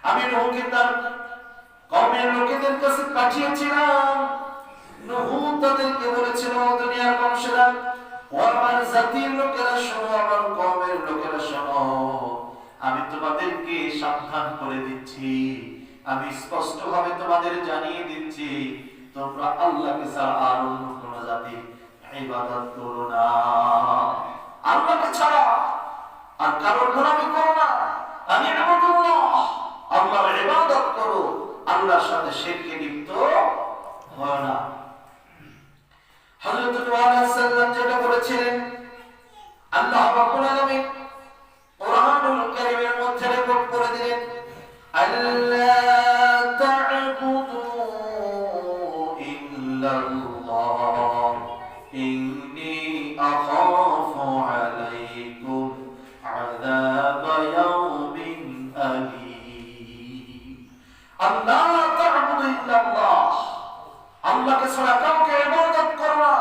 আমি নূহকে তার কওমের লোকেদের কাছে পাঠিয়েছিলাম। নূহ তাদেরকে বলেছিল, দুনিয়ার বংশেরা ও আমার জাতির লোকেরা শোনো, আমার কওমের লোকেরা শোনো, আমি তোমাদেরকে সাবধান করে দিচ্ছি, আমি স্পষ্ট ভাবে তোমাদের জানিয়ে দিচ্ছি, তোমরা আল্লাহকে ছাড়া আর অন্য কোন জাতি ইবাদত করো না। আল্লাহকে ছাড়া আর কারোর গোলামি করো না। আমি ইবাদতুল্লাহ, আল্লাহর ইবাদত করো, আল্লাহর সাথে শিরকে লিপ্ত হয় না। হযরত নূহ আলাইহিস সালাম যেটা বলেছিলেন, আল্লাহ রাব্বুল আলামিন কুরআনুল কারীমের মধ্যে রেকর্ড করে দিলেন, আল্লা তা'বুদু ইল্লাল্লাহ ইন্নী আখাফু আলাইকুম আযাব ইয়াউমিন আলীম। আল্লা তা'বুদু ইল্লাল্লাহ, আল্লাহকে ছাড়া কাউকে ইবাদত করো না,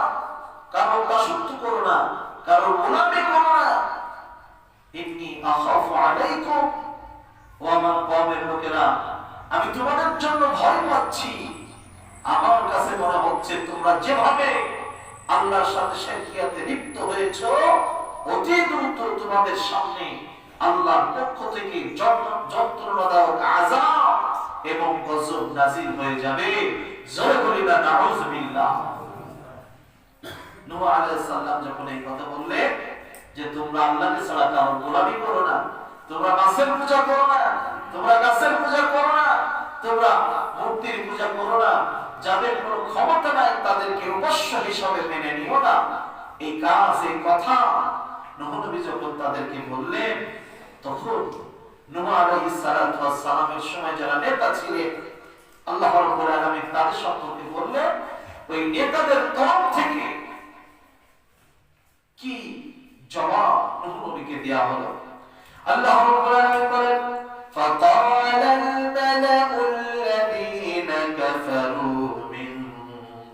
কারো দাসত্ব করো না, কারো গোলামি করো না। ইন্নী আখাফু আলাইকুম, ও আমার কওমের লোকেরা, আমি তোমাদের জন্য ভয় পাচ্ছি। আমার কাছে মনে হচ্ছে তোমরা যেভাবে আল্লাহর সাথে শিরকিয়াতে লিপ্ত হয়েছো, অতি দ্রুত তোমাদের সামনে আল্লাহর পক্ষ থেকে যন্ত্রণাদায়ক আযাব এবং গজব নাযিল হয়ে যাবে। জোরে বলি না নাউযুবিল্লাহ। নূহ আলাইহিস সালাম যখন এই কথা বললেন যে তোমরা আল্লাহকে ছাড়া কারো গোলামি করো না, তোমরা মাছের পূজা করো না, তোমরা গাছের পূজা করো না, তোমরা মূর্তির পূজা করো না, যাদের কোনো ক্ষমতা নাই তাদেরকে উপাস্য হিসাবে মেনে নিও না, এই কাজ এই কথা নূহ নবী যখন তাদেরকে বললেন, তখন নূহ আলাইহিস সালাতু ওয়াস সালামের সময় যারা নেতা ছিলেন, আল্লাহ রাব্বুল আলামিন তাদের সম্পর্কে বললেন, ওই নেতাদের তরফ থেকে কি জবাব নূহ নবীকে দেয়া হলো। আল্লাহ রাব্বুল আলামিন বলেন, ফাকালাল মালাউ আল্লাযীনা কাফারু মিন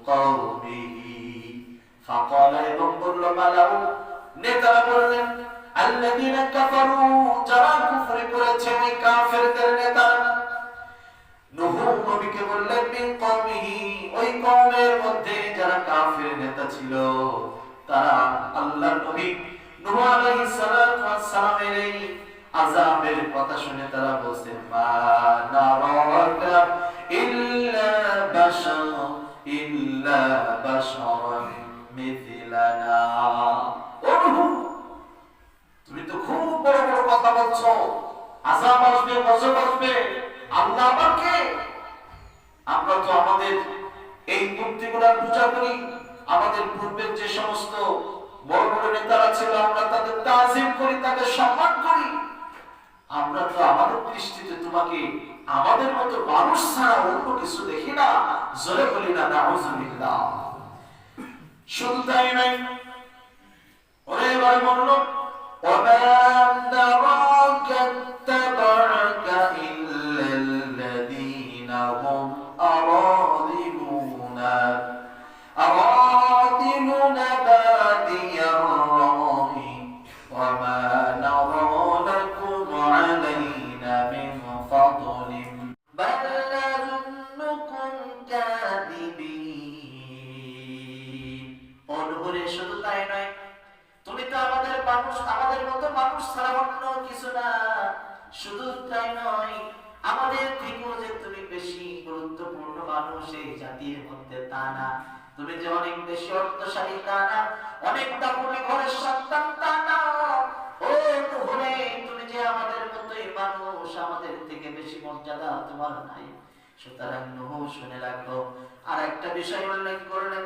কওমিহি, ফাকালা এবং বলল মালাউ নেতারা বললেন, আল্লাযীনা কাফারু যারা কুফর করেছে, ওই কাফেরদের নেতারা নূহ নবীকে বললেন, মিন কওমিহি ওই কওমের মধ্যে যারা কাফের নেতা ছিল, তারা আল্লাহর নবী নূহ আলাইহিস সালাতু ওয়াস সালামের এই আযাবের কথা শুনে তারা বলছে, মা নারাকা ইল্লা বাশারান মিথলানা। ও নূহ, তুমি তো খুব বড় বড় কথা বলছো, আযাব আসবে, গজব আসবে, আল্লাহ আবার কে? আমরা তো আমাদের এই মূর্তিগুলোর পূজা করি, আমাদের পূর্বের যে সমস্ত বড় বড় নেতারা ছিল আমরা তাদের তাজিম করি, তাদের সম্মান করি, আমরা তো আমাদের দৃষ্টিতে তোমাকে আমাদের মতো মানুষ ছাড়া অন্য কিছু দেখি না। জোরে বলি না নাউযুবিল্লাহ। শুধু তাই নাই, ওরে এবার বলল, ওয়া নারাকা তাবা'আকা ইল্লাল্লাযীনা হুম আরাদিলুনা বাদিয়ার রাই ওয়া মা নারা লাকুম আলাইনা মিন ফাদলিন বাল নাযুন্নুকুম কাযিবিন। অনুরে শুধু তাই নয়, তুমি তো আমাদের মানুষ, আমাদের মতো মানুষ ছাড়া অন্য কিছু না। শুধু তাই নয়, আমাদের থেকেও যে তুমি বেশি গুরুত্বপূর্ণ মানুষ এই জাতির মধ্যে তা না, তুমি যে অনেক বেশি অর্থশালী তা না, অনেক দামি ঘরের সন্তান তা না। ও নূহ, তুমি যে আমাদের মতোই মানুষ, আমাদের থেকে বেশি মর্যাদা তোমার নাই। সুতরাং নূহ শুনে রাখো। আর একটা বিষয় উল্লেখ করলেন,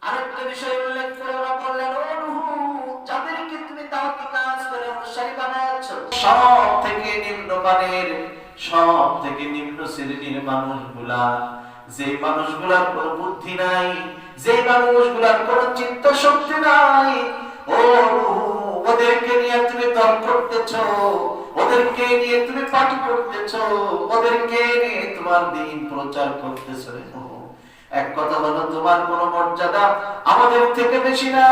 আরেকটা বিষয় উল্লেখ করে ওরা বললেন, ও নূহ, যাদেরকে তুমি দাওয়াতি কাজ করে অনুসারী বানাচ্ছো, সব থেকে নিম্নমানের, সব থেকে নিম্ন শ্রেণীর মানুষগুলা, যে মানুষগুলার কোনো বুদ্ধি নাই, যে মানুষগুলার কোনো চিন্তা শক্তি নাই, ও নূহ, ওদেরকে নিয়ে তুমি তর্ক করতেছো, ওদেরকে নিয়ে তুমি পার্টি করতেছো, ওদেরকে নিয়ে তোমার দ্বীন প্রচার করতেছো। এক কথা হলো, তোমার কোনো মর্যাদা আমাদের থেকে বেশি না,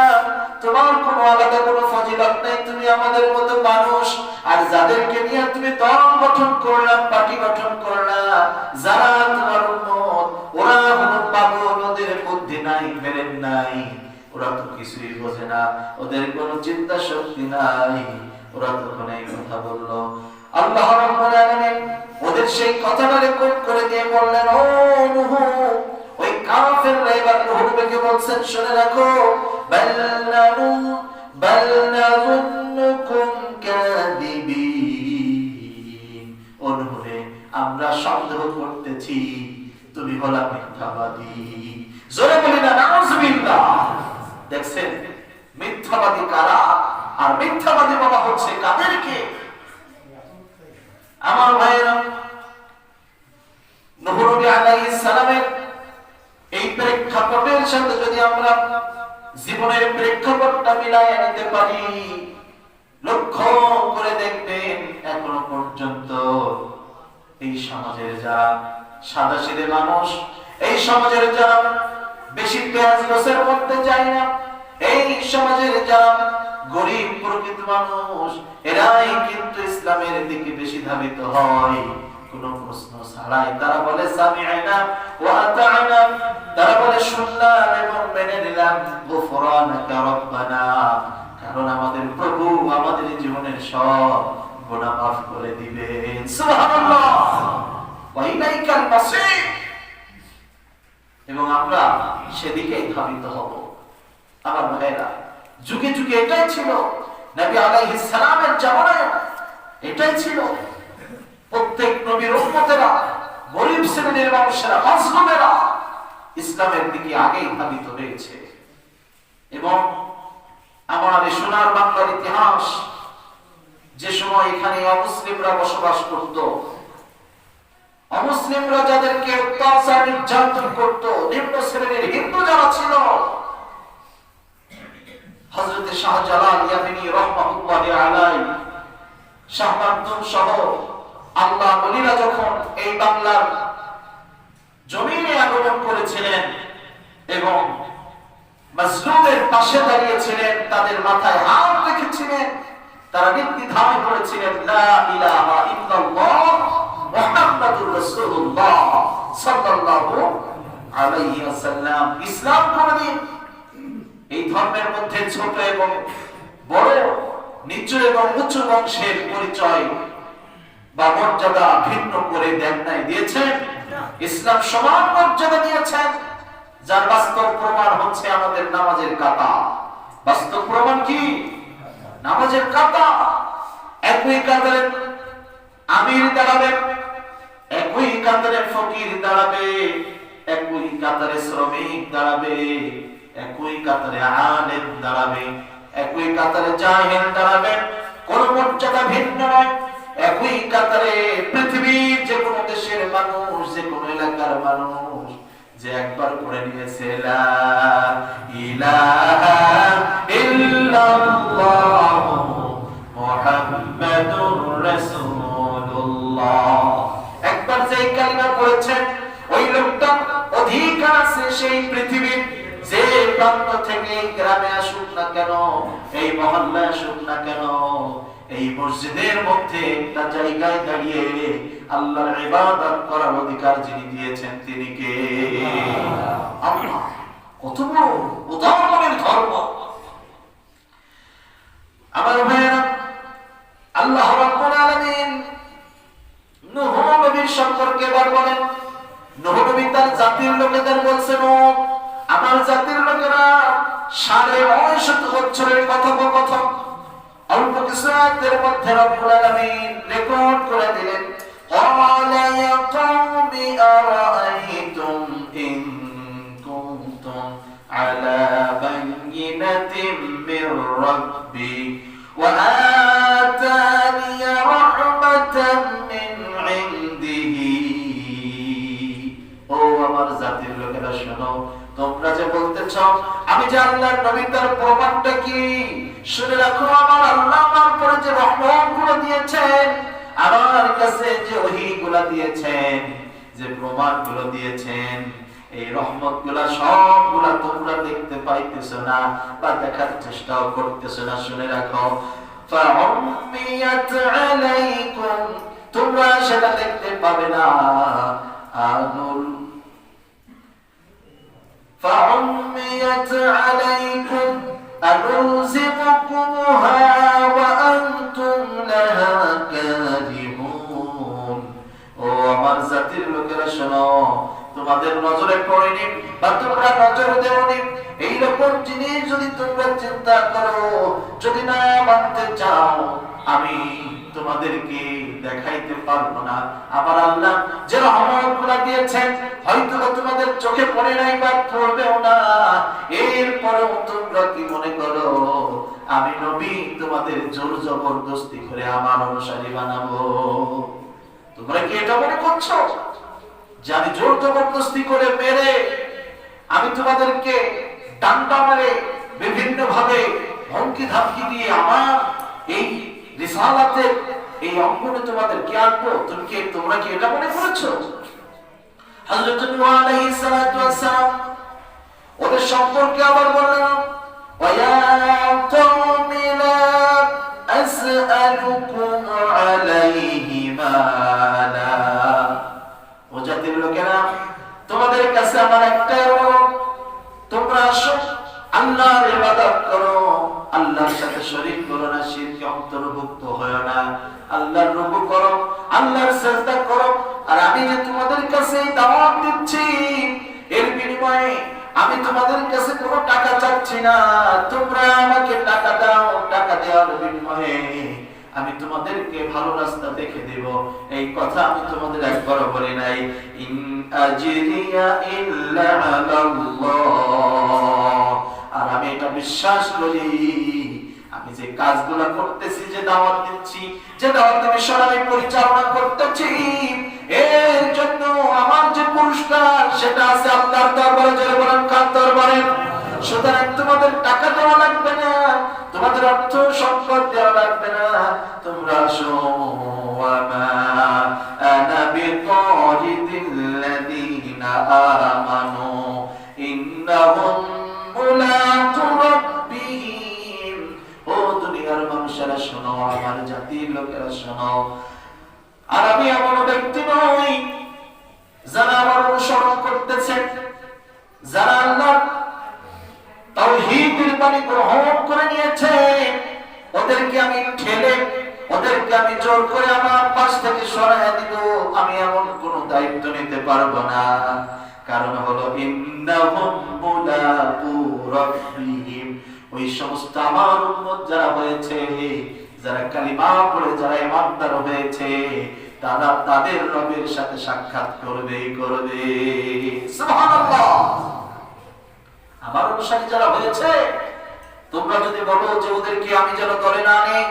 তোমার কোনো আলাদা কোনো ফজিলত নাই, তুমি আমাদের মতো মানুষ। আর যাদেরকে নিয়ে তুমি দল গঠন করলাম, পার্টি গঠন যারা তোমার উম্মত ওরা হলো পাগল, ওদের বুদ্ধি নাই, ব্রেন নাই, ওরা তো কিছুই বোঝে না, ওদের কোনো চিন্তা শক্তি নাই, ওরা তখন এই কথা বললো। আল্লাহ রাব্বুল আলামিন ওদের সেই কথাটা রেকর্ড করে দিয়ে বললেন, ও নূহ, ওই কাফেররা এবার নূহ নবীকে বলছেন, শুনে রাখো, বাল নাযুন্নুকুম কাযিবিন, ও নূহ রে, আমরা সন্দেহ করতেছি তুমি হলা মিথ্যাবাদী। জোরে বলি না নাউযুবিল্লাহ। দেখছেন মিথ্যাবাদী কারা, আর মিথ্যাবাদী বলা হচ্ছে কাদেরকে? আমার ভাইয়েরা, নূহ নবী আলাইহিস সালামের এই প্রেক্ষাপটের সাথে যদি আমরা জীবনের প্রেক্ষাপটটা মিলাইয়ে নিতে পারি, লক্ষ্য করে দেখবেন এখনো পর্যন্ত এই সমাজের যারা সাদাসিধে মানুষ, এই সমাজের যারা বেশি পেঁয়াজ গোছের মধ্যে যায় না, এই সমাজের যারা গরিব প্রকৃত মানুষ, এরাই কিন্তু ইসলামের দিকে বেশি ধাবিত হয়। কোনো প্রশ্ন ছাড়াই তারা বলে সামি'না ওয়া আতা'না, তারা বলে শুনলাম এবং মেনে নিলাম, গুফরানাকা রাব্বানা, কারণ আমাদের প্রভু আমাদের জীবনের সব গুনাহ মাফ করে দিবেন। সুবহানাল্লাহ, ওয়া ইলাইকাল মাসির। এবং আমরা সেদিকেই ধাবিত হব। আমার ভাইরা, যুগে যুগে এটাই ছিল, নবী আলাইহিস সালামের জামানায় এটাই ছিল। প্রত্যেক নবীর উম্মতেরা, গরিব শ্রেণীর মানুষেরা, মাজলুমেরা ইসলামের দিকে আগেই ধাবিত হয়েছে। এবং আমার এই সোনার বাংলার ইতিহাস, যে সময় এখানে অমুসলিমরা বসবাস করত, অমুসলিমরা যাদেরকে অত্যাচার নির্যাতন করত, নিম্ন শ্রেণীর হিন্দু যারা ছিল, হযরত শাহজালাল ইয়ামিনী রাহমাতুল্লাহি আলাইহি, শাহ মাকদুম সহ আল্লাহ ওলিরা যখন এই বাংলার জমিনে আগমন করেছিলেন এবং মাজলুমের পাশে দাঁড়িয়েছিলেন, তাদের মাথায় হাত রেখেছিলেন, তারা নির্দ্বিধায় বলেছিলেন, লা ইলাহা ইল্লাল্লাহ মুহাম্মাদুর রাসূলুল্লাহ সাল্লাল্লাহু আলাইহি ওয়াসাল্লাম। ইসলাম কোনদিন এই ধর্মের মধ্যে ছোট এবং বড়, নিচু এবং উচ্চ বংশের পরিচয় বা মর্যাদা ভিন্ন করে দেন নাই, দিয়েছেন। ইসলাম সমান মর্যাদা দিয়েছেন, যার বাস্তব প্রমাণ হচ্ছে আমাদের নামাজের কাতা। বাস্তব প্রমাণ কি? নামাজের কাতা। একই কাতারে আমির দাঁড়াবে, একই কাতারে ফকির দাঁড়াবে, একই কাতারে শ্রমিক দাঁড়াবে, একই কাতারে আলেম দাঁড়াবে, একই কাতারে জাহিল দাঁড়াবে, কোন মর্যাদা ভিন্ন নয়। একই কাতারে পৃথিবীর যে কোনো দেশের মানুষ, যে কোনো এলাকার মানুষ যে একবার পড়ে নিয়েছে লা ইলাহা ইল্লাল্লাহ মুহাম্মাদুর রাসূলুল্লাহ, একবার যে কালিমা পড়েছেন, ওই লোকটা অধিকার আছে সেই পৃথিবীর যে প্রান্ত থেকে গ্রামে আসুক না কেন, এই মহল্লায় আসুক না কেন, এই মসজিদের মধ্যে একটা জায়গায় দাঁড়িয়ে আল্লাহর ইবাদত করার অধিকার যিনি দিয়েছেন তিনি কে? আল্লাহ। কত বড় উদাহরণের ধর্ম। আমার ভাইয়েরা, আল্লাহ রাব্বুল আলামিন নূহ নবীর সম্পর্কে বলেন, নূহ নবী তার জাতির লোকেদের বলছেন, আমার জাতির লোকেরা 950 বছরের কথোপকথন অল্প কিছু আয়াতের মধ্যে রব্বুল আলামিন রেকর্ড করে দিলেন। ক্বালা ইয়া কওমি আরাআইতুম ইন কুনতুম আলা বাইয়িনাতিন মির রাব্বি ওয়া আতানি রাহমাতাম মিন ইনদিহি। ও আমার জাতির লোকেরা, শোনো, তোমরা যে বলতেছ আমি যে আল্লাহর নবী, তার প্রমাণটা কি? শুনে রাখো, আমার আল্লাহ আমার পরে যে রহমতগুলো দিয়েছেন, আমার কাছে যে ওহীগুলো দিয়েছেন, যে প্রমাণগুলো দিয়েছেন, এই রহমতগুলো সবগুলো তোমরা দেখতে পাইতেছো না বা দেখার চেষ্টাও করতেছো না। শুনে রাখো, ফাউম্মিয়াত আলাইকুম, তোমরা সেটা দেখতে পাবে না, আনুল فعميت عليكم أنلزمكموها وأنتم لها كارهون ও আমার জাতির লোকেরা শোনো, তোমাদের নজরে পড়েনি বা তোমরা নজরে দেওনি এইরকম জিনিস যদি তোমরা চিন্তা করো, যদি না মানতে চাও, আমি তোমাদেরকে দেখাইতে পারবো না। আবার আল্লাহ যে রহমতগুলো দিয়েছেন হয়তো তোমাদের চোখে পড়ে নাই বা পড়বেও না, এরপরেও তোমরা কি মনে করো আমি নবী তোমাদের জোর জবরদস্তি করে আমার অনুসারী বানাবো? তোমরা কি এটা মনে করছো যে আমি জোর জবরদস্তি করে মেরে, আমি তোমাদেরকে ডান্ডা মেরে বিভিন্ন ভাবে হুমকি ধামকি দিয়ে আমার এই রিসালাতের এই অঙ্গনে তোমাদের কি আনবো? তোমরা কি এটা মনে করেছো? হযরত নূহ আলাইহিস সালাতু ওয়াস সালাম ওদের সম্পর্কে আবার বললেন, ওয়া কওমি লা আসআলুকুম আলাইহি মালা। ও জাতির লোকেরা, তোমাদের কাছে আমার একটাই অনুরোধ, তোমরা আসো আল্লাহর ইবাদত করো, আল্লাহর সাথে শরীক করো না, শিরকে অন্তর্ভুক্ত হয় না, আল্লাহর রুকু করো, আল্লাহর সিজদা করো। আর আমি যে তোমাদের কাছে দাওয়াত দিচ্ছি এর বিনিময়ে আমি তোমাদের কাছে কোনো টাকা চাচ্ছি না, তোমরা আমাকে টাকা দাও, টাকা দেওয়ার বিনিময়ে আমি তোমাদেরকে ভালো রাস্তা দেখে দেব। এই কথা আমি তোমাদের একবারও বলি নাই। ইন আজরিয়া ইল্লা আলাল্লাহ। আর আমি এটা বিশ্বাস করি, আমি যে কাজগুলো করতেছি, যে দাওয়াত দিচ্ছি, যে দাওয়াতের মিশন আমি পরিচালনা করতেছি, এর জন্য আমার যে পুরস্কার সেটা আছে আল্লাহর দরবারে। যারা বলেন কার দরবারে? সুতরাং তোমাদের টাকা দেওয়া লাগবে না, তোমাদের অর্থ সম্পদ দেওয়া লাগবে না, তোমরা আসো। ওয়ামা আনা বিতারিদিল্লাযীনা আমানু ইন্নাহুম মুলাকু রাব্বিহিম। ও দুনিয়ার মানুষেরা শোনো, আমার জাতির লোকেরা শোনো, আর আমি এমন ব্যক্তি নই যারা আমার অনুসরণ করতেছে, যারা আল্লাহর তাওহীদের বাণী গ্রহণ করে নিয়েছে, ওদেরকে আমি ঠেলে, ওদেরকে আমি জোর করে আমার পাশ থেকে সরাইয়া দিব, আমি এমন কোন দায়িত্ব নিতে পারবো না। কারণ হলো ইন্নাহুম মুলাকু রাব্বিহিম। ওই সমস্ত আমার উম্মত যারা হয়েছে, যারা কালিমা পড়ে যারা ঈমানদার হয়েছে, তারা তাদের রবের সাথে সাক্ষাৎ করবে। সুবহানাল্লাহ। আমার অনুসারী যারা হয়েছে, তোমরা যদি বলো যে ওদেরকে আমি যেন দলে না নেই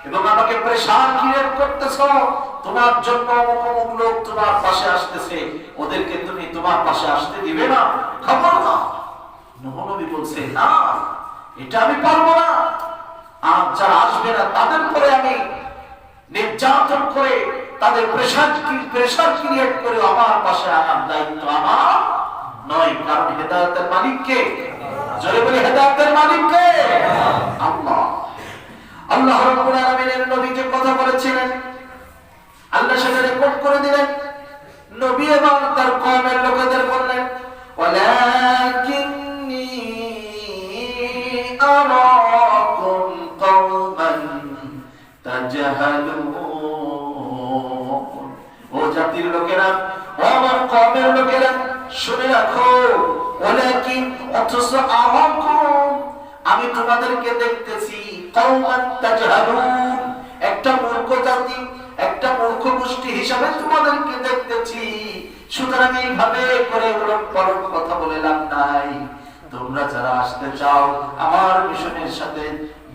এবং আমাকে প্রেশার ক্রিয়েট করতেছো, তোমার জন্য অমুক লোক তোমার পাশে আসতেছে, ওদেরকে তুমি তোমার পাশে আসতে দিবে না, খবর না। নূহ নবী বলছে, না, এটা আমি পারবো না। আর যারা আসবে না তাদের পরে আমি নির্যাতন করে তাদের প্রেশার ক্রিয়েট করে আমার পাশে আনার দায়িত্ব আমার নয়। কারণ হেদায়েতের মালিক কে? জোরে বলি, হেদায়েতের মালিক কে? আল্লাহ। আল্লাহ রাব্বুল আলামিনের নবী যে কথা বলেছিলেন, আল্লাহ সেটা রেকর্ড করে দিলেন। নবী এবং তার কওমের লোকেদের বললেন, ওয়ালাকিন্নী আরাকুম কওমান তাজহালুন। ও জাতির লোকেরা, ও আমার কওমের লোকেরা, শুনে রাখো, ওয়ালাকিন অথচ আরাকুম, আমি তোমাদেরকে দেখতেছি, কওমান তাজহালুন, একটা মূর্খ জাতি, একটা মূর্খ গোষ্ঠী হিসাবে তোমাদেরকে দেখতেছি। সুতরাং এইভাবে করে উলট পালট কথা বলে লাভ নাই। তোমরা যারা আসতে চাও আমার মিশনের সাথে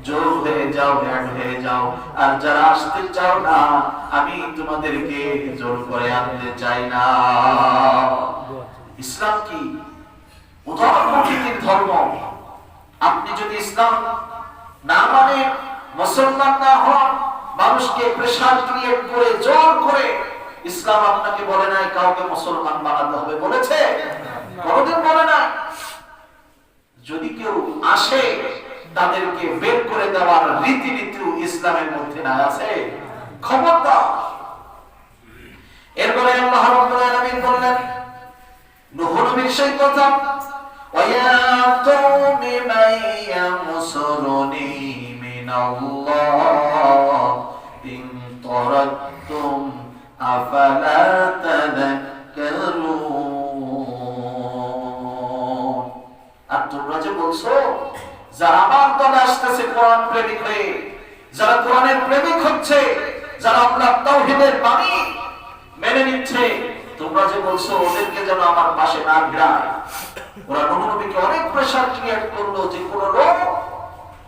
যোগ হয়ে যাও, অ্যাড হয়ে যাও। আর যারা আসতে চাও না, আমি তোমাদেরকে জোর করে আনতে চাই না। ইসলাম কি উদার প্রকৃতির ধর্ম। আপনি যদি ইসলাম না মানে, মুসলমান না হন, মানুষকে প্রেশার ক্রিয়েট করে জোর করে, ইসলাম আপনাকে বলে নাই কাউকে মুসলমান বানাতে হবে, বলেছে? কোনদিন বলে নাই। যদি কেউ আসে তাদেরকে বের করে দেওয়ার রীতিনীতি ইসলামের মধ্যে না আছে, খবরদার। এরপরে আল্লাহ রাব্বুল আলামিন বললেন নূহ নবীর সেই কথা ওয়া কওমি মান ইয়ানসুরুনি মিনাল্লাহ ইন তারাকতুম আফালা তাযাক্কারুন। আর তোমরা যে বলছো যারা আমার দলে আসতেছে কোরআন প্রেমিক হয়ে, যারা কোরআনের প্রেমিক হচ্ছে, যারা আল্লাহর তাওহীদের বাণী মেনে নিচ্ছে, তোমরা যে বলছো ওদেরকে যেন আমার পাশে না গ্রায়। ওরা নূহ নবীকে অনেক প্রেসার ক্রিয়েট করলো যে কোন লোক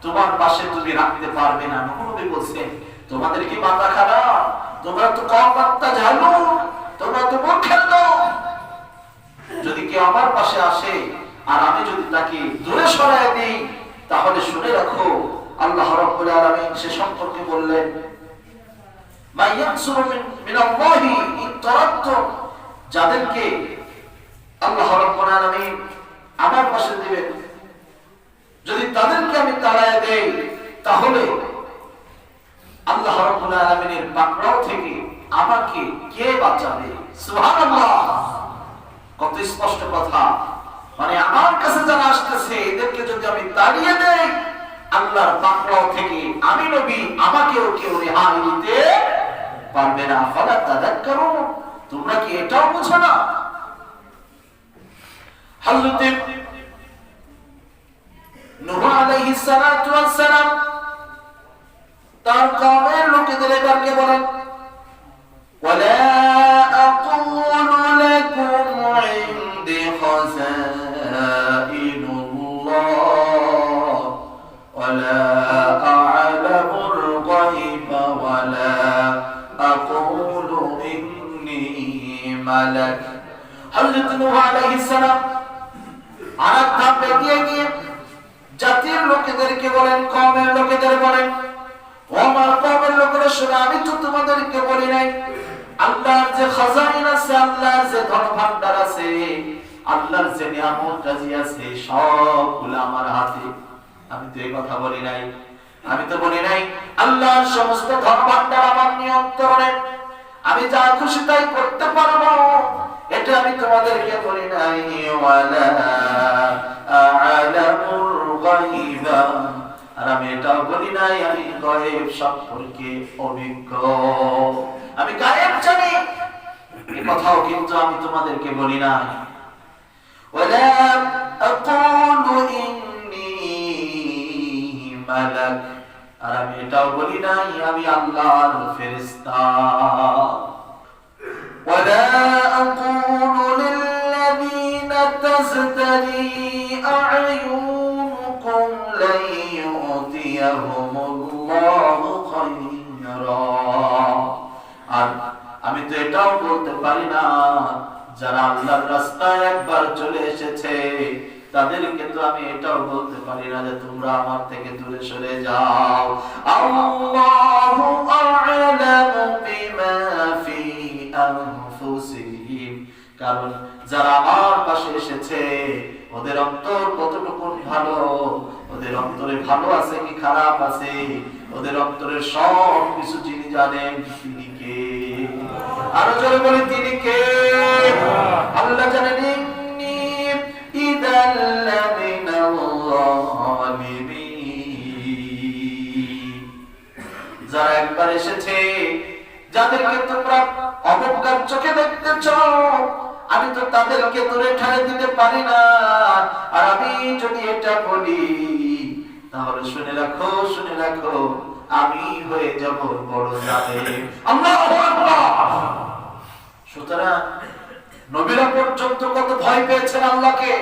তোমার পাশে তুমি রাখতে পারবে না। নূহ নবী বলছেন তোমাদের কি মাথা খারাপ? তোমরা তো কম বার্তা জানো, তোমরা তো মূর্খের লোক। যদি কেউ আমার পাশে আসে আর আমি যদি তাকে দূরে সরায় দিই, তাহলে শুনে রাখো আল্লাহ রাব্বুল আলামিন সে সম্পর্কে বললেন মাইয়ানসুরু মিনাল্লাহি ইন তারাকতুম, যাদেরকে আল্লাহ রাব্বুল আলামিন আমার পাশে দিবেন, যদি তাদেরকে আমি তাড়ায় দেই, তাহলে আল্লাহ রাব্বুল আলামিনের পাকড়াও থেকে আমাকে কে বাঁচাবে? সুবহানাল্লাহ, কত স্পষ্ট কথা। মানে আমার কাছে যারা আসতেছে এদেরকে যদি আমি তাড়িয়ে দেই, আল্লাহর পাকড়াও থেকে আমি নবী আমাকেও কেউ রেহাই দিতে পারবে না। ফালা তাযাক্কারুন, তোমরা কি এটাও বুঝো না? হযরত নূহ আলাইহিস সালাতু ওয়াস সালাম তার কওমের লোকেদের এবারকে বলেন ওয়ালা আকুলু লাকুম ইনদি খাযাইনুল্লাহ ওয়ালা আ'লামুল গায়বা ওয়ালা আকুলু ইন্নী মালাক। হযরত নূহ আলাইহিস সালাম আরেক ধাপ এগিয়ে গিয়ে জাতির লোকেদেরকে বলেন, কওমের লোকেদের বলেন, ও আমার কওমের লোকেরা শোনো, আমি তো তোমাদেরকে বলি নাই আল্লাহর যে খাজাইন আছে, আল্লাহর যে ধন ভান্ডার আছে, আল্লাহর যে নিয়ামত রাজি আছে, সবগুলো আমার হাতে। আমি তো এই কথা বলি নাই। আমি তো বলি নাই আল্লাহর সমস্ত ধন ভান্ডার আমার নিয়ন্ত্রণে, আমি যা খুশি তাই করতে পারবো, এটা আমি তোমাদেরকে বলি নাই। ওয়ালা আ'লামুল গায়বা, আর আমি এটাও বলি নাই আমি গায়েব সম্পর্কে অভিজ্ঞ, আমি গায়েব জানি, এই কথাও কিন্তু আমি তোমাদেরকে বলি নাই। ওয়ালা আকুলু ইন্নী মালাক, আর আমি এটাও বলি নাই আমি আল্লাহর ফেরেশতা। ولا أقول للذين تزدري أعينكم لن يؤتيهم الله خيرا, আর আমি তো এটাও বলতে পারি না যারা আল্লাহর রাস্তায় একবার চলে এসেছে তাদেরকে তো আমি এটাও বলতে পারি না যে তোমরা আমার থেকে দূরে সরে যাও। আল্লাহু আ'লামু বিমা ফি আনফুসিহিম, কারণ যারা আমার পাশে এসেছে ওদের অন্তর কতটুকু ভালো, ওদের অন্তরে ভালো আছে কি খারাপ আছে, ওদের অন্তরের সব কিছু যিনি জানেন তিনি কে? আরো জোরে বলি তিনি কে? আল্লাহ জানেন। যারা একবার এসেছে, যাদেরকে তোমরা অবজ্ঞার চোখে দেখতেছ, আমি তো তাদেরকে দূরে ঠেলে দিতে পারি না। আর আমি যদি এটা বলি তাহলে শুনে রাখো, শুনে রাখো, আমি হয়ে যাব বড় জালেম। আল্লাহু আকবার। সুতরাং নবীরা পর্যন্ত কত ভয় পেয়েছেন আল্লাহকে।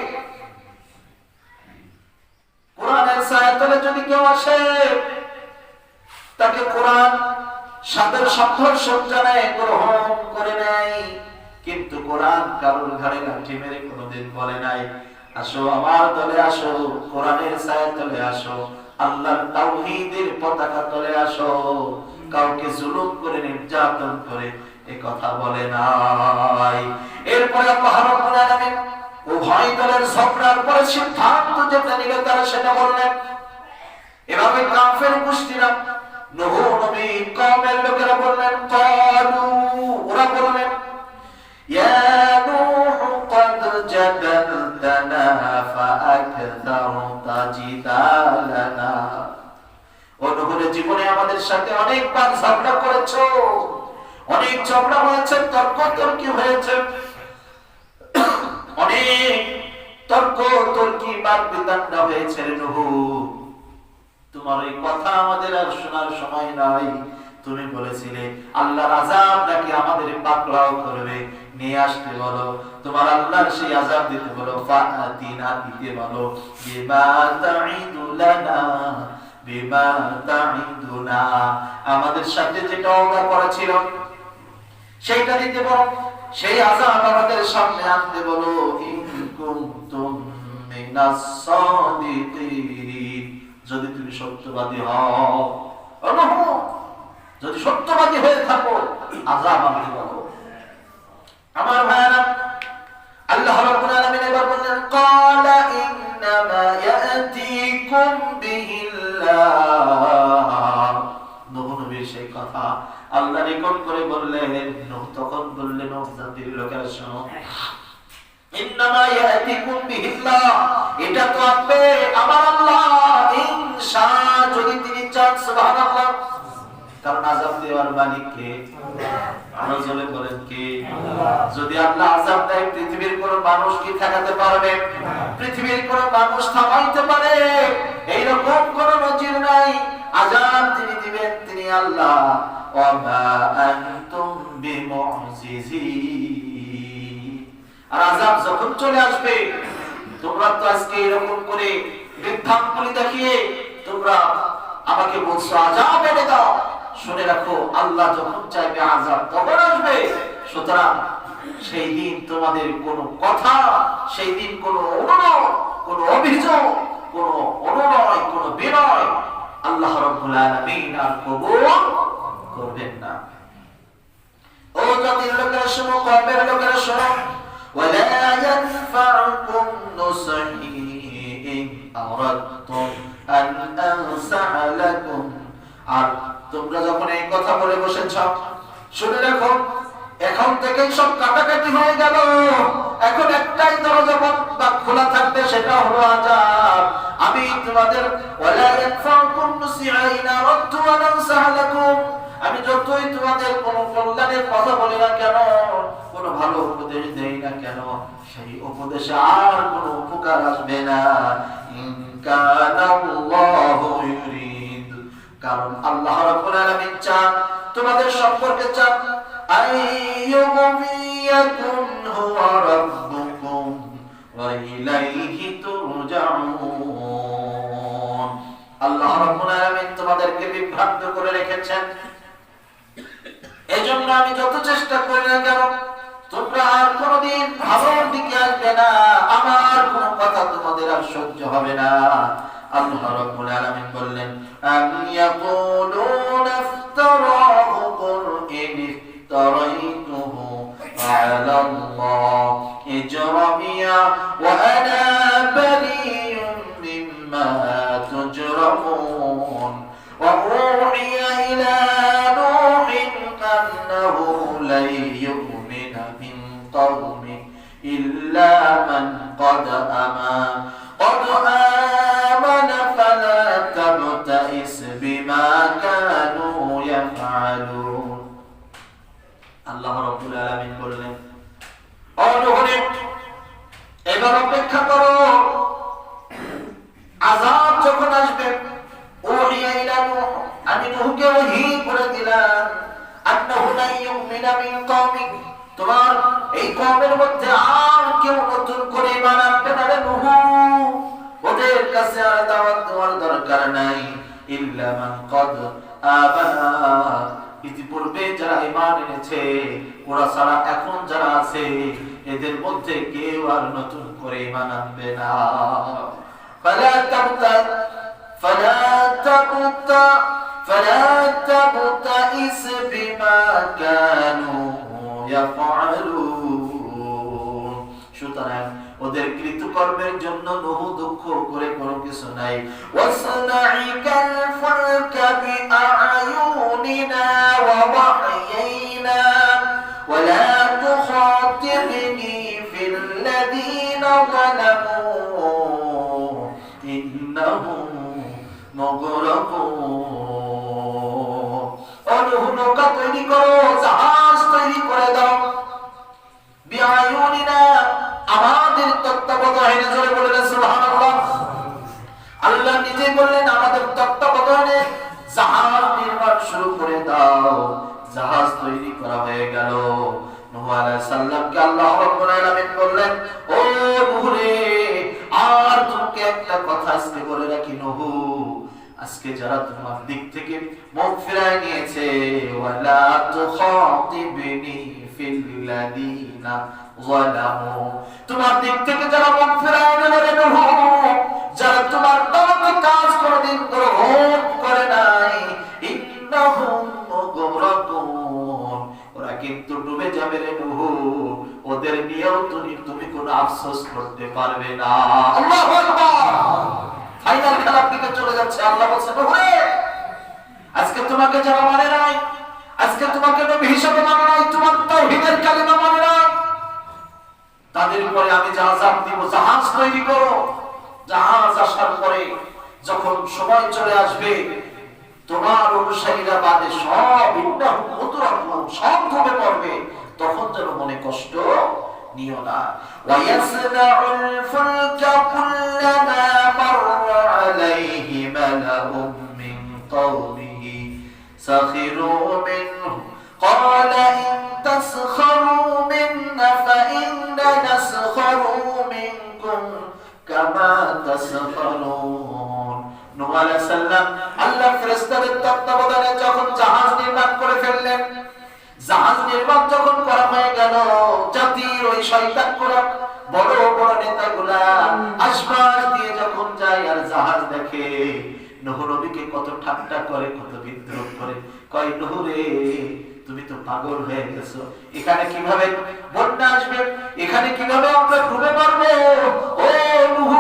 কোরআনের ছায়াতলে যদি কেউ আসে, তাকে কোরআন সাদের সংঘর্ষণ জানায় গ্রহণ করে নেয়, কিন্তু কোরআন কারোর ঘাড়ে লাঠি মেরে কোনোদিন বলে নাই আসো আমার দলে, আসো কোরআনের ছায়াতলে, আসো আল্লাহর তাওহীদের পতাকা তলে, আসো। কাউকে জুলুম করে নির্যাতন করে এ কথা বলে নাই। এরপরে আল্লাহ রাব্বুল আলামিন উভয় দলের ঝগড়ার পরে সিদ্ধান্ত যেটা নিল তারা সেটা বললেন। এভাবে কাফের গোষ্ঠীরা নূহ নবী কওমের লোকেরা বললেন, ক্বালু, ওরা বললেন, ইয়া আকসারতা জিদালানা। অনুভূতির জীবনে আমাদের সাথে অনেকবার ঝগড়া করেছো, অনেক ঝগড়া হয়েছে, তর্কি হয়েছে, অনেক তর্কি বাদ বিতণ্ডা হয়েছে রে নূহ। তোমার এই কথা আমাদের আর শোনার সময় নাই। তুমি বলেছিলে আল্লাহর আযাব নাকি আমাদের পাকড়াও করবে, নিয়ে আসতে বলো, তোমার আল্লাহর সেই আযাব দিতে বলো, ফাআতিনা দিতে বলো, বিমা তাঈদুলানা, বিমা তাঈদুনা, আমাদের সাথে যেটা ওয়াদা করেছিল সেইটা দিতে বলো, সেই আযাব আমাদের সামনে আনতে বলো। ইন কুনতুম মিনাস সাদিকিন, যদি তুমি সত্যবাদী হও, যদি সত্যবাদী হয়ে থাকো আযাব আনতে বলো। আমার ভাইরা, আল্লাহ রাব্বুল আলামিন এবার বললেন ক্বালা ইন্নামা ইয়াতিকুম বিহিল্লাহ। নূহ নবীর সেই কথা আল্লাহ রেকর্ড করে বললেন। নূহ তখন বললেন, ও জাতির লোকেরা শোনো, ইন্নামা ইয়াতিকুম বিহিল্লাহ, এটা তো আপনি আমার আল্লাহ ইনশাআ, যদি তিনি চান। সুবহানাল্লাহ। কারণ আযাব দেওয়ার মালিক কে? আল্লাহ। জলে বলেন কে? যদি আল্লাহ আযাব দেয় পৃথিবীর কোন মানুষ কি ঠেকাতে পারবে? পৃথিবীর কোন মানুষ থামাইতে পারে? এইরকম কোন নজির নাই। আযাব তিনি দিবেন, তিনি আল্লাহ। ওয়া মা আনতুম বিমুজিজিন। আর আযাব যখন চলে আসবে, তোমরা তো আজকে এরকম করে বৃদ্ধাঙ্গুলি দেখিয়ে তোমরা আমাকে বলছো আযাব এনে দাও। শুনে রাখো, আল্লাহ যখন চাইবে আযাব তখন আসবে। সুতরাং সেই দিন তোমাদের কোনো কথা, সেই দিন কোনো অনুরোধ, কোনো অভিযোগ, কোনো অনুনয়, কোনো বিনয় আল্লাহ রাব্বুল আলামিন আর কবুল করবেন না। ও জাতির লোকেরা শোনো, কওমের লোকেরা শোনো, ওয়ালা ইয়ানফাউকুম নুসহি ইন আরাদতুম আন আনসাহা লাকুম। আর তোমরা যখন এই কথা বলে বসেছ, শুনে রাখো, এখন থেকে সব কাটাকাটি হয়ে গেল। এখন একটাই দরজা বা খোলা থাকবে, সেটা হলো আযাব। আমি তোমাদের ওয়ালা ইয়ানফাউকুম নুসিআ ইন আরাদতু আন আনসাহা লাকুম, আমি যতই তোমাদের কোনো কল্যাণের কথা বলি না কেন, কোনো ভালো উপদেশ দেই না কেন, সেই উপদেশে আর কোনো উপকার আসবে না। ইন কানাল্লাহু ইউরিদ, কারণ আল্লাহ রাব্বুল আলামিন চান, তোমাদের সম্পর্কে চান, আইয়ুমিয়াকুম হুয়া রাব্বুকুম ওয়া ইলাইহি তুরজাউন। আল্লাহ রাব্বুল আলামিন তোমাদেরকে বিভ্রান্ত করে রেখেছেন। এজন্য আমি যত চেষ্টা করি না কেন, তোমরা আর কোনদিন ভালোর দিকে আসবে না, আমার কোন কথা তোমাদের আর সহ্য হবে না। আল্লাহ রাব্বুল আলামিন বললেন, আম ইয়াকুলুনা ইফতারাহু কুল ইন ইফতারাইতুহু আলাল্লাহ ইজরামিয়া ওয়া আনা বারিয়ুম মিম্মা তুজরামুন ওয়া উহিয়া ইলা নূহিন আন্নাহু লা ইউমিনা মিন কওমি ইল্লা মান قد آمن فلا تبتئس بما كانوا يفعلون। আল্লাহ রাব্বুল আলামিন বললেন, ও নূহ, এবার অপেক্ষা করো, আযাব যখন আসবে, ওহিয়া ইলা নূহ, আমি নূহকে ওহী করে দিলাম, আন্নাহু লা ইউমিনা মিন কওমিক, তোমার এই কওমের মধ্যে আর কেউ নতুন করে ঈমান আনবে না রে নূহ, ওদের কাছে আর দাওয়াত দেওয়ার দরকার নাই। ইল্লা মান কদ আমানা, ইতিপূর্বে যারা ঈমান এনেছে ওরা ছাড়া এখন যারা আছে এদের মধ্যে কেউ আর নতুন করে ঈমান আনবে না। ফালা তাবতাইস বিমা কানু ইয়াফআলুন। সুতরাং ওদের কৃতকর্মের জন্য নূহ দুঃখ করে কোনো কিছু নাই। ওয়াসনাইকাল ফুলকা বিআয়ুনিনা ওয়া ওয়াহয়িনা ওয়া লা তুখাতিবনি ফিল্লাযীনা যালামু আয়ুনিনা, আমাদের তত্ত্বাবধানে, জোরে বলেন সুবহানাল্লাহ। আল্লাহ নিজে বললেন আমাদের তত্ত্বাবধানে জাহাজ নির্মাণ শুরু করে দাও। জাহাজ তৈরি করা হয়ে গেল। নূহ আলাইহিস সালামকে আল্লাহ রাব্বুল আলামিন বললেন, ও নূহ রে, আর তোমাকে একটা কথা আজকে বলে রাখি নূহ, আজকে যারা তোমার দিক থেকে মুখ ফিরায় নিয়েছে, ওয়ালা তুখাতিবনি ফিল্লাযিনা যালামু, তোমার দিক থেকে যারা মুখ ফিরায় নিল রে নূহ, যারা তোমার দাওয়াতে কাজ কোনদিন গ্রহণ করে নাই, ইন্নাহুম মুগরাকুন, ওরা কিন্তু ডুবে যাবে রে নূহ, ওদের নিয়েও তুমি কোনো আফসোস করতে পারবে না। আল্লাহু আকবার। ফাইনাল খেলার দিকে চলে যাচ্ছে। আল্লাহ বলছেন, ওরে আজকে তোমাকে যারা মানে নাই, আজকে তোমাকে নবী হিসেবে মানে নাই, তোমার তাওহীদের কালিমা মানে নাই, তাদের উপরে আমি জাহাজ দিব। জাহাজ তৈরি করো। জাহাজ আসার পরে যখন সময় চলে আসবে, তোমার অনুসারীরা বাদে সব সব ডুবে পড়বে, তখন যেন মনে কষ্ট নিও না। ওয়ায়াসনাউল ফুলকা কুল্লামা মাররা আলাইহি মালাউম মিন কওমিহি সাখিরু মিনহু ক্বালা ইন তাসখারু মিন্না ফাইন্না নাসখারু মিনকুম কামা তাসখারুন। নূহ আলাইহিস সালাম আল্লাহ ফেরেশতাদের তত্ত্বাবধানে যখন জাহাজ নির্মাণ করে ফেললেন, জাহাজ নির্মাণ যখন করা হয়ে গেল, জাতির ওই শয়তানগুলো, বড় বড় নেতাগুলা আশপাশ দিয়ে যখন যায় আর জাহাজ দেখে, নূহ নবীকে কত ঠাট্টা করে, কত বিদ্রুপ করে, কয় নূহ রে, তুমি তো পাগল হয়ে গেছো, এখানে কিভাবে বন্যা আসবে, এখানে কিভাবে আমরা ডুবে মরবো, ও নূহ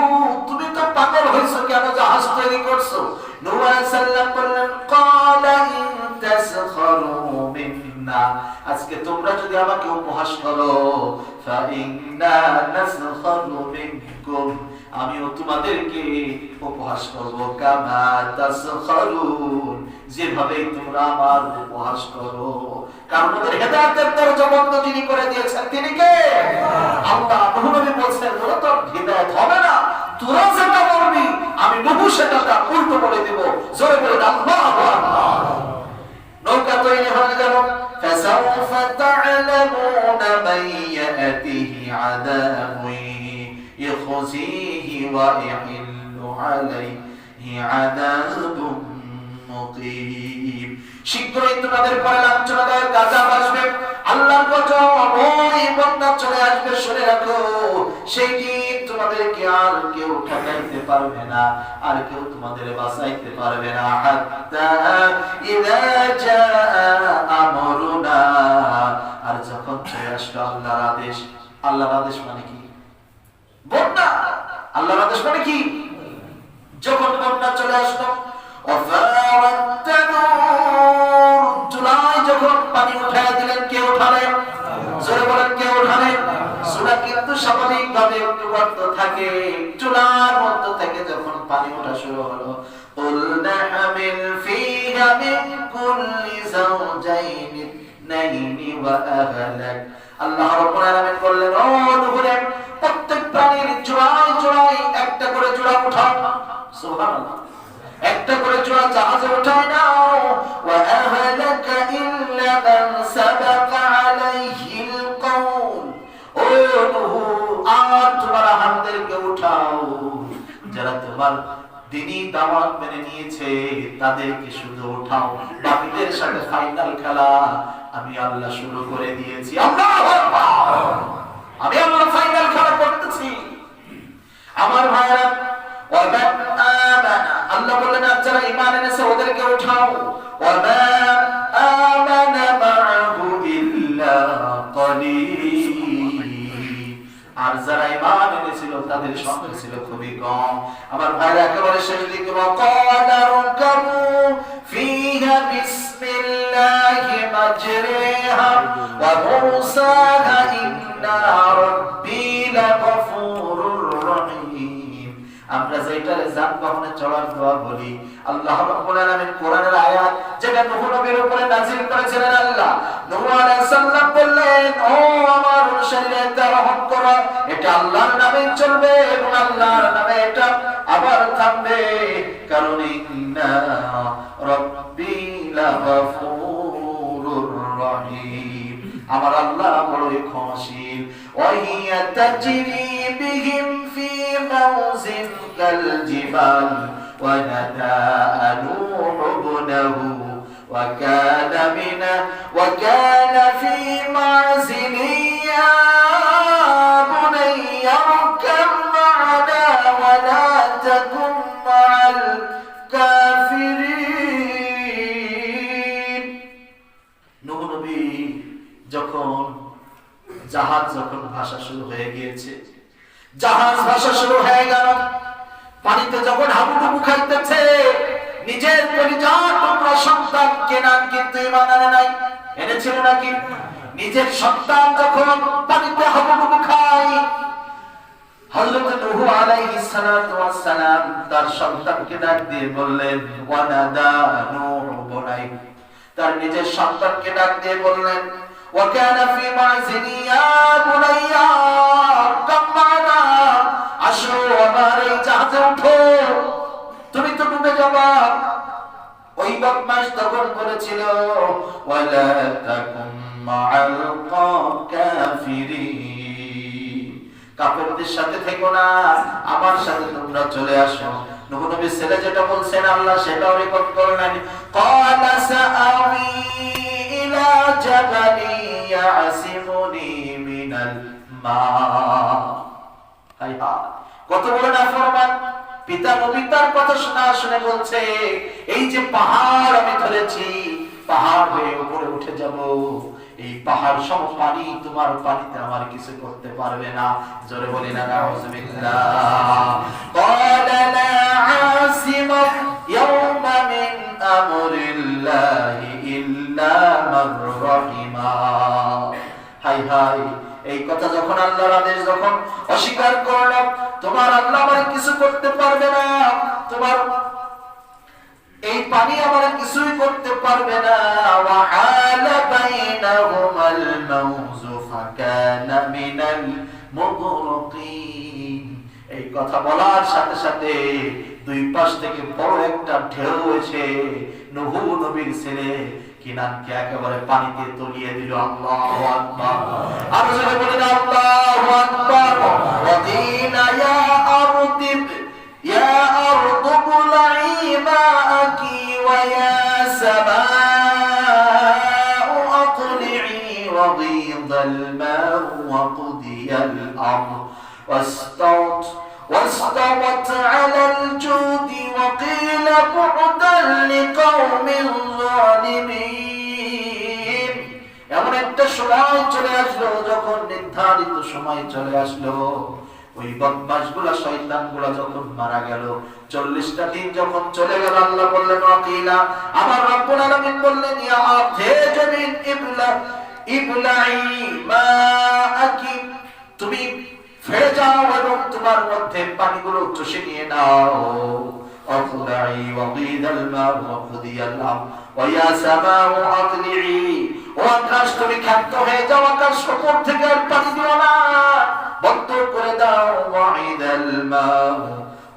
তুমি তো পাগল হইছো, কেন জাহাজ তৈরি করছো? নূহ আলাইহিস সালাম বললেন, ক্বালা ইন তাসখারু মিন্না, আজকে তোমরা যদি আমাকে উপহাস করো, ফাইন্না নাসখারু মিনকুম, আমিও তোমাদেরকে উপহাস করব, কামা তাসখারুন, যেভাবে তোমরা আমার উপহাস করো। কারণ ওদের হেদায়েতের দরজা বন্ধ যিনি করে দিয়েছেন তিনি কে? আল্লাহ। নূহ নবী বলছেন, তোরা তো হিদায়াত হবে না, তোরা যেটা বলবি আমি নূহ সেটা উল্টো বলে দেব। জোরে বলেন আল্লাহু আকবার। নৌকা তৈরি হয়ে গেল। ফাসাউফা তা'লামুনা মান ইয়াতিহি আযাবুন ইখজিহি ওয়া ইয়াহিল্লু আলাইহি আযাবুন মুকিম, শীঘ্রই তোমাদের পরে লাঞ্ছনাদায়ক আযাব আসবে, আল্লাহর গজব, ওই বন্যা চলে আসবে, শুনে রাখো, সেই দিন তোমাদেরকে আর কেউ ঠকাইতে পারবে না, আর কেউ তোমাদের বাঁচাইতে পারবে না। হাত্তা ইযা জাআ আমরুনা, আর যখন চলে আসবে আল্লাহর আদেশ। আল্লাহর আদেশ মানে কি? বন্যা। আল্লাহর আদেশ মানে কি? যখন বন্যা চলে আসলো, চুলায় যখন পানি উঠায় দিলেন, কে উঠালেন? জোরে বলেন, কে উঠালেন? চুলা কিন্তু স্বাভাবিকভাবে একটু গর্ত থাকে, চুলার মধ্য থেকে যখন পানি ওঠা শুরু হলো, কুলনা হামিল ফিহা মিন কুল্লি যাওজাইনি ইসনাইনি ওয়া আহলাক, আল্লাহ রাব্বুল আলামিন বললেন, ও নূহ রে, প্রত্যেক প্রাণীর জোড়ায় জোড়ায় একটা করে জোড়া উঠাও। সুবহানাল্লাহ। একটা করে জোড়া জাহাজে উঠায় নাও। ওয়া আহলাকা ইল্লা মান সাবাকা আলাইহিল কওল, ও নূহ, আর তোমার আহারদেরকে উঠাও, যারা তোমার দ্বীনি দাওয়াত মেনে নিয়েছে তাদেরকে শুধু উঠাও, বাকিদের সাথে ফাইনাল খেলা আমি আল্লাহ শুরু করে দিয়েছি। আল্লাহু আকবার। আমি আল্লাহ ফাইনাল খেলা করতেছি। আমার ভাইরা, ওয়ামান আমানা, আল্লাহ বললেন যারা ঈমান এনেছে ওদেরকে উঠাও। ওয়ামা আমানা মাআহু ইল্লা কলিল, আর যারা ঈমান এনেছিল তাদের সংখ্যা ছিল খুবই কম। আমার ভাইরা, একেবারে শেষ দিকে, ওয়াকালা রুকাবু ফিহা বিসমিল্লাহি মাজরিহা ওয়া মুরসাহা ইন্না রাব্বি লাগফুরুর রহিম। আমরা যেটারে যানবাহনে চলার দোয়া বলি, আল্লাহ রাব্বুল আলামিন কোরআনের আয়াত যেটা নূহ নবীর উপরে নাযিল করেছিলেন, আল্লাহ নূহ আলাইহিস সালাম বললেন, ও আমার শরীরে আরোহণ করা, এটা আল্লাহর নামে চলবে এবং আল্লাহর নামে এটা আবার থামবে, কারণ ইন্না রাব্বি লাগাফুরুর রহিম, আমার আল্লাহ বড়ই ক্ষমাশীল। ওয়াহিয়া তাজরি বিহিম ফি মাউজিন কাল জিবাল ওয়া নাদা নূহু ইবনাহু وكان في معزل يا بني اركب معنا ولا تكن مع الكافرين। নূহ নবী যখন জাহাজ ভাসা শুরু হয়ে গিয়েছে, জাহাজ ভাসা শুরু হয়ে গেল, পানিতে যখন হাবুডুবু খাইতেছে, নিজের পরিজাত টুকরা সন্তান কেনান কিন্তু ঈমান আনে নাই। এনেছিল নাকি? নিজের সন্তান যখন পানিতে হাবুডুবু খায়, হযরত নূহ আলাইহিস সালাতু ওয়াস সালাম তার সন্তানকে ডাক দিয়ে বললেন, ওয়ানাদা নূহু বুনাইহি, তার নিজের সন্তানকে ডাক দিয়ে বললেন, ওয়াকানা ফি মাযিনি ইয়া বুনাইয়া আরকাব মা'না, আসো আমার এই জাহাজে ওঠো, তুমি তো ডুবে যাবা। ওই বদমাশ তখন বলেছিল, ওয়ালা তাকুম মা'আল কাফিরিন, কাফেরদের সাথে থেকো না, আমার সাথে তোমরা চলে আসো। নূহ নবীর ছেলে যেটা বলছেন আল্লাহ সেটাও রেকর্ড করলেন। ক্বালা সাআবি ইলা জাবালি ইয়াসিমুনি মিনাল মা। হায় হায়, কত বড় নাফরমান! পিতা নবী তার কথা শোনা শুনে বলছে, এই যে পাহাড় আমি ধরেছি, পাহাড় হয়ে উপরে উঠে যাব, এই পাহাড় সম পানি তোমার পানিতে আমার কিছু করতে পারবে না। জোরে বলি না নাউযুবিল্লাহ। ক্বালা লা আসিমা ইয়াওমা মিন আমরিল্লাহি ইল্লা মান রাহিমা। হায় হায়, এই কথা যখন আল্লাহর আদেশ যখন অস্বীকার করলাম, তোমার আল্লাহ আমার কিছু করতে পারবে না, তোমার এই পানি আমার কিছুই করতে পারবে না। ওয়া হালা বাইনাহুমাল মাউজু ফাকানা মিনাল মুগরাকিন। এই কথা বলার সাথে সাথে দুই পাশ থেকে বড় একটা ঢেউ এসে নূহ নবীর ছেলে কিনানকে একেবারে পানিতে তলিয়ে দিল। আল্লাহু আকবার। আর জোরে বলেন আল্লাহু আকবার। ওয়াদিনা ইয়া আরদিব ইয়া আরদু বুলাই মাআকি ওয়া ইয়া সামাউ আqli'i ওয়া গীদাল মাউ ওয়া কুদিয়াল আমর واستوت على الجود وقيل بعدا لقوم ظالمين। এমন একটা সময় চলে আসলো, যখন নির্ধারিত সময় চলে আসলো, ওই বদমাশগুলা শয়তানগুলা যখন মারা গেল, 40টা দিন যখন চলে গেল, আল্লাহ বললেন ওয়াকিলা, আমার রব্বুল আলামিন বললেন, ইয়া আরদে জমিন ইবলাই মাআকি, তুমি ফেলে যাও এবং তোমার মধ্যে পানিগুলো চষে নিয়ে নাও। অকুলাই ওয়াগীদাল মাউ ওয়া কুদিয়াল আম ওয়া ইয়া সামাউ আতলি'i, ও আকাশ তুমি ক্ষান্ত হয়ে যাও, আকাশ উপর থেকে আর পানি দিও না, বন্ধ করে দাও। ওয়াইদাল মাউ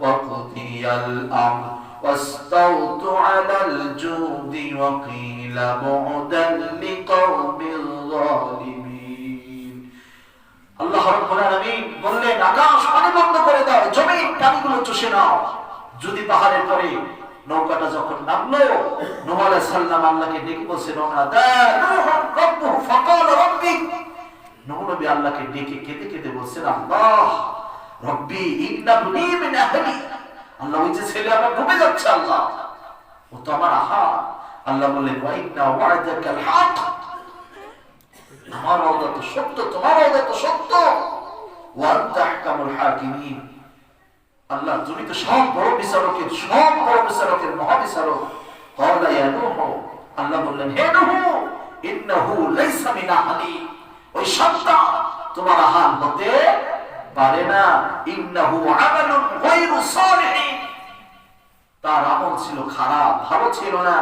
ওয়া কুদিয়াল আম ওয়াস্তাউতু আলাল জুদি ওয়া কিলা বু'দান লিকাওমিল যালিমিন। আল্লাহ রাব্বুল আলামিন বললেন, আকাশ পানি বন্ধ করে দাও, জমিন পানিগুলো চষে নাও। যদি পাহাড়ের পরে নৌকাটা যখন নামলো, নূহ আলাইহিস সালাম আল্লাহকে ডেকে বলছেন, রাব্বুহু ফাকালা রাব্বি, নূহ নবী আল্লাহকে ডেকে কেঁদে কেঁদে বলছেন, আল্লাহ রব্বি ইন্নাবনি মিন আহলি, আল্লাহ ওই যে ছেলে আমার ডুবে যাচ্ছে, আল্লাহ ও তো আমার আহা। আল্লাহ বললেন, ওয়া ইন্না ওয়া'দাকাল হক, আমার ওয়াদা তো সত্য, তোমার ওয়াদা তো সত্য। ওয়া আনতা আহকামুল হাকিমিন, আল্লাহ তুমি তো সব বড় বিচারকের মহাবিচারক। ক্বালা ইয়া নূহ, আল্লাহ বললেন, হে নূহ, ইন্নাহু লাইসা মিন আহলি, ওই সন্তান তোমার আহাল হতে পারে না। ইন্নাহু আমালুন গায়রু সালিহিন, তার আমল ছিল খারাপ, ভালো ছিল না।